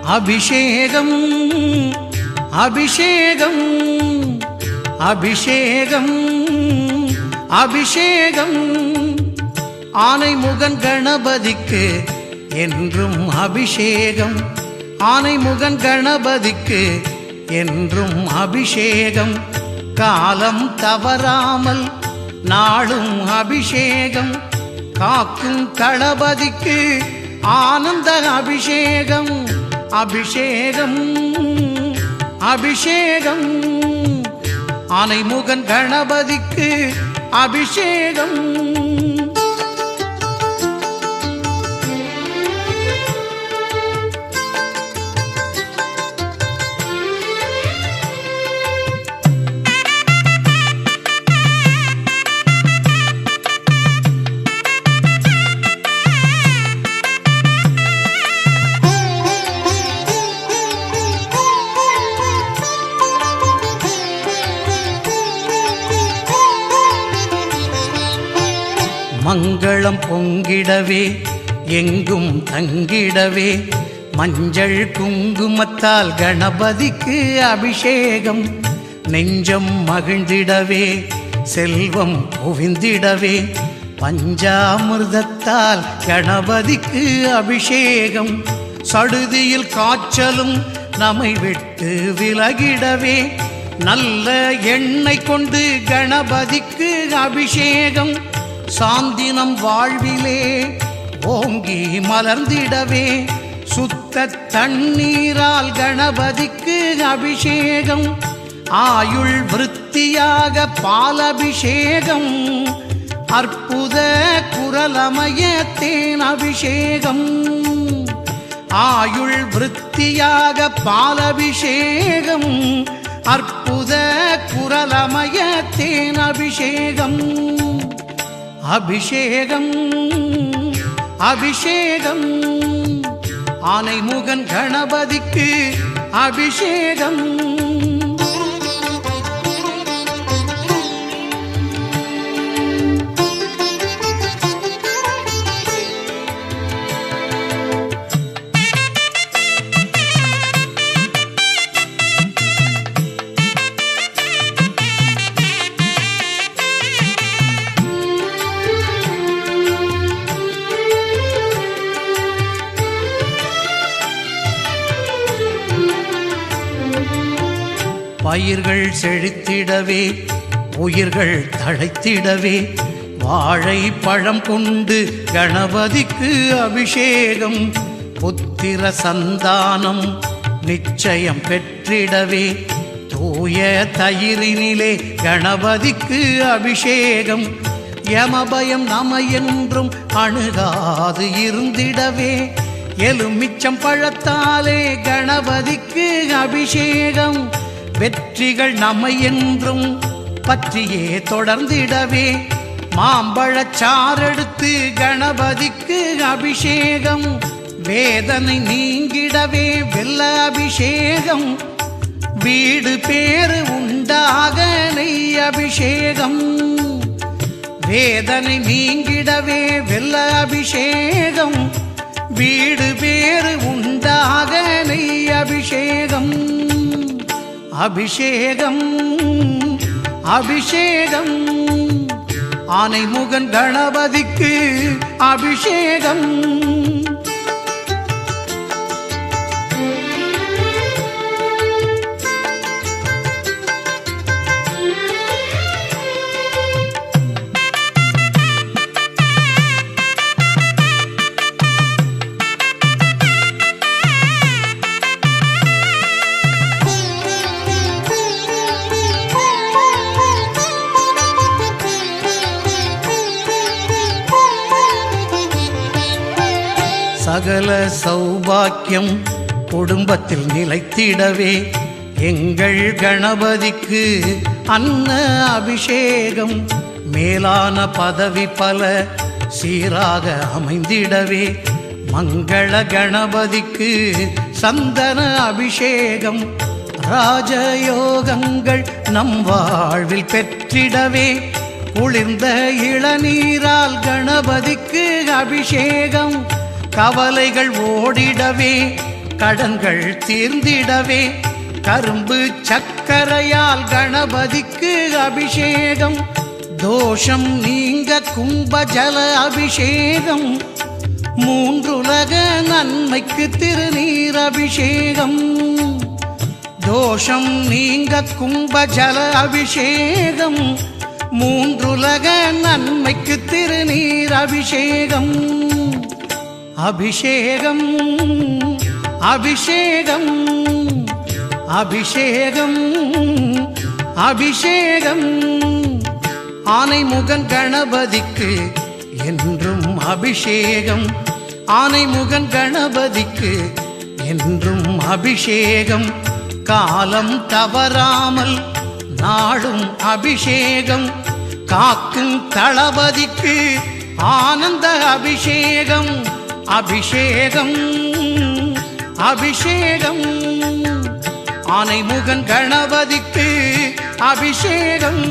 அபிஷேகம் அபிஷேகம் அபிஷேகம் அபிஷேகம் ஆனைமுகன் கணபதிக்கு என்றும் அபிஷேகம் ஆனைமுகன் கணபதிக்கு என்றும் அபிஷேகம் காலம் தவறாமல் நாளும் அபிஷேகம் காக்கும் தளபதிக்கு ஆனந்த அபிஷேகம் அபிஷேகம் அபிஷேகம் ஆனைமுகன் கணபதிக்கு அபிஷேகம் மங்களம் பொங்கிடவே எங்கும் தங்கிடவே மஞ்சள் குங்குமத்தால் கணபதிக்கு அபிஷேகம் நெஞ்சம் மகிழ்ந்திடவே செல்வம் குவிந்திடவே பஞ்சாமிர்தத்தால் கணபதிக்கு அபிஷேகம் சடுதியில் காய்ச்சலும் நம்மை விட்டு விலகிடவே நல்ல எண்ணெய் கொண்டு கணபதிக்கு அபிஷேகம் சாந்தினம் வாழ்விலே ஓங்கி மலர்ந்திடவே சுத்த தண்ணீரால் கணபதிக்கு அபிஷேகம் ஆயுள் விருத்தியாக பாலபிஷேகம் அற்புத குரலமய தேன் அபிஷேகம் ஆயுள் விருத்தியாக பாலபிஷேகம் அற்புத குரலமய தேன் அபிஷேகம் அபிஷேகம் அபிஷேகம் ஆனைமுகன் கணபதிக்கு அபிஷேகம் பயிர்கள் செழித்திடவே உயிர்கள் தழைத்திடவே வாழை பழம் கொண்டு கணபதிக்கு அபிஷேகம் புத்திர சந்தானம் நிச்சயம் பெற்றிடவே தூய தயிரினிலே கணபதிக்கு அபிஷேகம் யமபயம் நம என்றும் அணுகாது இருந்திடவே எலுமிச்சம் பழத்தாலே கணபதிக்கு அபிஷேகம் வெற்றிகள் நம்மை என்றும் பற்றியே தொடர்ந்திடவே மாம்பழச்சாரெடுத்து கணபதிக்கு அபிஷேகம் வேதனை நீங்கிடவே வெல்ல அபிஷேகம் வீடு பேறு உண்டாக நெய் அபிஷேகம் வேதனை நீங்கிடவே வெல்ல அபிஷேகம் வீடு பேறு உண்டாக நெய் அபிஷேகம் அபிஷேகம் அபிஷேகம் ஆனைமுகன் கணபதிக்கு அபிஷேகம் சகல சௌபாக்கியம் குடும்பத்தில் நிலைத்திடவே எங்கள் கணபதிக்கு அன்ன அபிஷேகம் மேலான பதவி பல சீராக அமைந்திடவே மங்கள கணபதிக்கு சந்தன அபிஷேகம் ராஜயோகங்கள் நம் வாழ்வில் பெற்றிடவே குளிர்ந்த இளநீரால் கணபதிக்கு அபிஷேகம் கவலைகள் ஓடிடவே கடன்கள் தீர்ந்திடவே கரும்பு சக்கரையால் கணபதிக்கு அபிஷேகம். தோஷம் நீங்க கும்பஜல அபிஷேகம். மூன்றுலக நன்மைக்கு திருநீர் அபிஷேகம். தோஷம் நீங்க கும்பஜல அபிஷேகம். மூன்றுலக நன்மைக்கு திருநீர் அபிஷேகம். அபிஷேகம் அபிஷேகம் அபிஷேகம் அபிஷேகம். ஆனைமுகன் கணபதிக்கு என்றும் அபிஷேகம். ஆனைமுகன் கணபதிக்கு என்றும் அபிஷேகம். காலம் தவறாமல் நாடும் அபிஷேகம். காக்கும் தளபதிக்கு ஆனந்த அபிஷேகம். அபிஷேகம் அபிஷேகம். ஆனைமுகன் கணபதிக்கு அபிஷேகம்.